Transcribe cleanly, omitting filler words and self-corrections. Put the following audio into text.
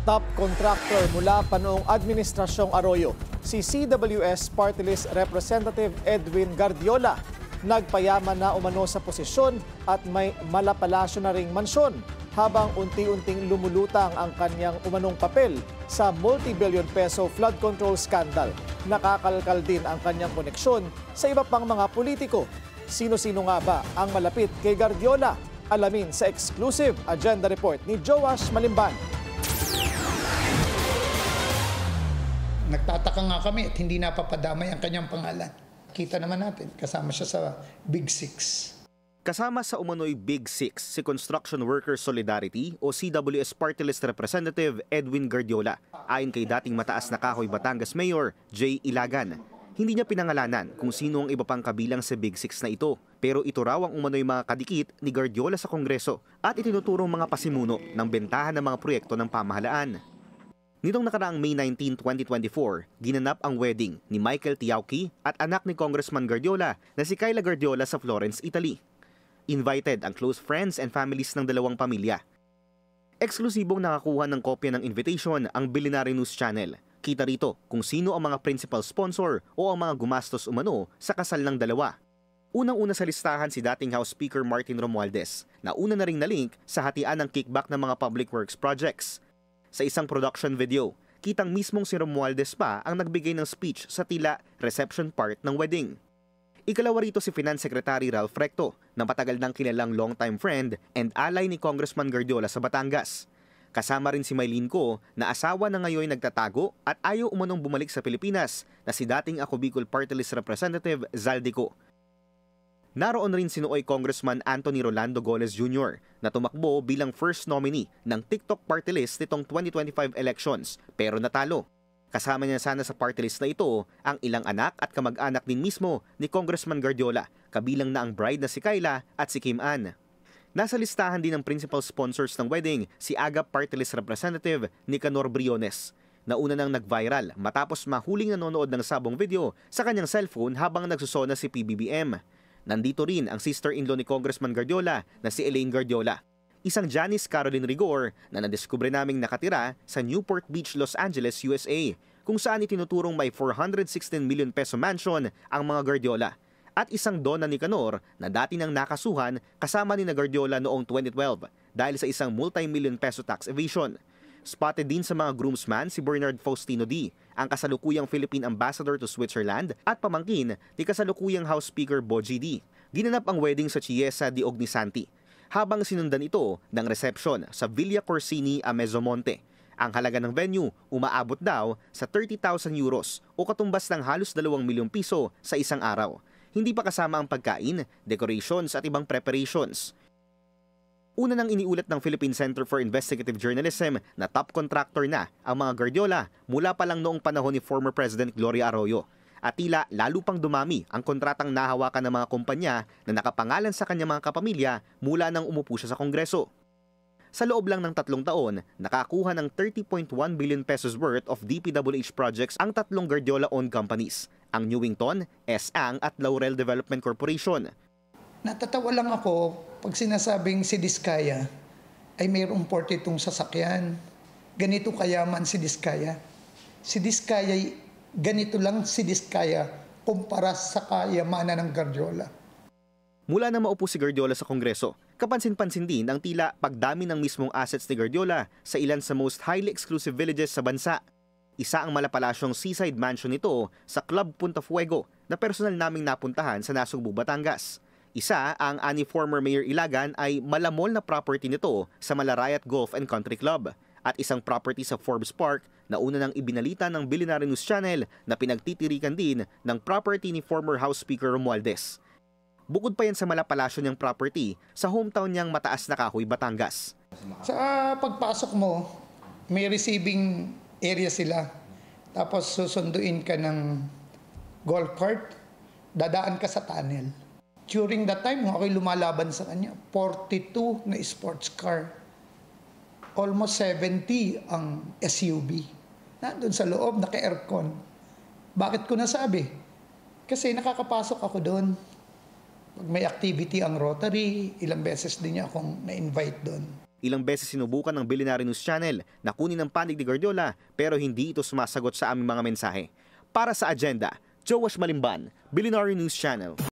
top contractor mula pa noong Administrasyong Arroyo, si CWS Party List Representative Edwin Guardiola. Nagpayaman na umano sa posisyon at may malapalasyo na ring mansyon habang unti-unting lumulutang ang kanyang umanong papel sa multi-billion peso flood control scandal. Nakakalkal din ang kanyang koneksyon sa iba pang mga politiko. Sino-sino nga ba ang malapit kay Guardiola? Alamin sa exclusive agenda report ni Joash Malimban. Nagtataka nga kami at hindi napapadamay ang kanyang pangalan. Kita naman natin, kasama siya sa Big Six. Kasama sa umano'y Big Six si Construction Workers Solidarity o CWS Party List Representative Edwin Guardiola. Ayon kay dating mataas na kahoy Batangas Mayor Jay Ilagan. Hindi niya pinangalanan kung sino ang iba pang kabilang sa Big Six na ito. Pero ito raw ang umano'y mga kadikit ni Guardiola sa Kongreso at itinuturong mga pasimuno ng bentahan ng mga proyekto ng pamahalaan. Nitong nakaraang May 19, 2024, ginanap ang wedding ni Michael Tiauki at anak ni Congressman Guardiola na si Kyla Guardiola sa Florence, Italy. Invited ang close friends and families ng dalawang pamilya. Eksklusibong nakakuha ng kopya ng invitation ang Billionaire News Channel. Kita rito kung sino ang mga principal sponsor o ang mga gumastos umano sa kasal ng dalawa. Unang-una sa listahan si dating House Speaker Martin Romualdez na una na ring nalink sa hatian ng kickback ng mga public works projects. Sa isang production video, kitang mismong si Romualdez pa ang nagbigay ng speech sa tila reception part ng wedding. Ikalawa rito si Finance Secretary Ralph Recto na matagal nang kilalang longtime friend and ally ni Congressman Guardiola sa Batangas. Kasama rin si Mylene Ko na asawa na ngayon nagtatago at ayaw umanong bumalik sa Pilipinas na si dating Ako Bicol Party List Representative Zaldico. Naroon rin si nooy Congressman Anthony Rolando Goles Jr. na tumakbo bilang first nominee ng TikTok party list nitong 2025 elections pero natalo. Kasama niya sana sa party list na ito ang ilang anak at kamag-anak din mismo ni Congressman Guardiola, kabilang na ang bride na si Kyla at si Kim Ann. Nasa listahan din ng principal sponsors ng wedding si AGAP party list representative Nicanor Briones. Nauna nang nag-viral matapos mahuling nanonood ng sabong video sa kanyang cellphone habang nagsusona si PBBM. Nandito rin ang sister-in-law ni Congressman Guardiola na si Elaine Guardiola. Isang Janice Caroline Rigor na nadiskubre naming nakatira sa Newport Beach, Los Angeles, USA, kung saan itinuturong may 416 million peso mansion ang mga Guardiola. At isang Donna Nicanor na dati nang nakasuhan kasama ni Guardiola noong 2012 dahil sa isang multi-million peso tax evasion. Spotted din sa mga groomsman si Bernard Faustino D., ang kasalukuyang Philippine Ambassador to Switzerland at pamangkin ni kasalukuyang House Speaker Bogie D. Ginanap ang wedding sa Chiesa di Ognisanti, habang sinundan ito ng reception sa Villa Corsini a Mezzomonte. Ang halaga ng venue umaabot daw sa 30,000 euros o katumbas ng halos 2 milyong piso sa isang araw. Hindi pa kasama ang pagkain, decorations at ibang preparations. Una nang iniulat ng Philippine Center for Investigative Journalism na top contractor na ang mga Guardiola mula pa lang noong panahon ni former President Gloria Arroyo. At tila lalo pang dumami ang kontratang nahawakan ng mga kumpanya na nakapangalan sa kanyang mga kapamilya mula nang umupo siya sa Kongreso. Sa loob lang ng 3 taon, nakakuha ng 30.1 billion pesos worth of DPWH projects ang 3 Guardiola-owned companies, ang Newington, S-Ang at Laurel Development Corporation. Natatawa lang ako pag sinasabing si Diskaya ay mayroong 42 sasakyan. Ganito kayaman si Diskaya. Si Diskaya, ganito lang si Diskaya kumpara sa kayamanan ng Guardiola. Mula na maupo si Guardiola sa Kongreso, kapansin-pansin din ang tila pagdami ng mismong assets ni Guardiola sa ilan sa most highly exclusive villages sa bansa. Isa ang malapalasyong seaside mansion nito sa Club Punta Fuego na personal naming napuntahan sa Nasugbu, Batangas. Isa, ang ani former Mayor Ilagan ay malamol na property nito sa Malarayat Golf and Country Club. At isang property sa Forbes Park na una nang ibinalita ng Billionaire News Channel na pinagtitirikan din ng property ni former House Speaker Romualdez. Bukod pa yan sa malapalasyo niyang property sa hometown niyang Mataas na Kahoy, Batangas. Sa pagpasok mo, may receiving area sila. Tapos susunduin ka ng golf cart, dadaan ka sa tunnel. During that time, ako'y lumalaban sa kanya. 42 na sports car. Almost 70 ang SUV. Nandun sa loob, naka-aircon. Bakit ko nasabi? Kasi nakakapasok ako doon. Pag may activity ang Rotary, ilang beses din niya akong na-invite doon. Ilang beses sinubukan ng Billionaire News Channel na kunin ang panig ni Guardiola pero hindi ito sumasagot sa aming mga mensahe. Para sa agenda, Joash Malimban, Billionaire News Channel.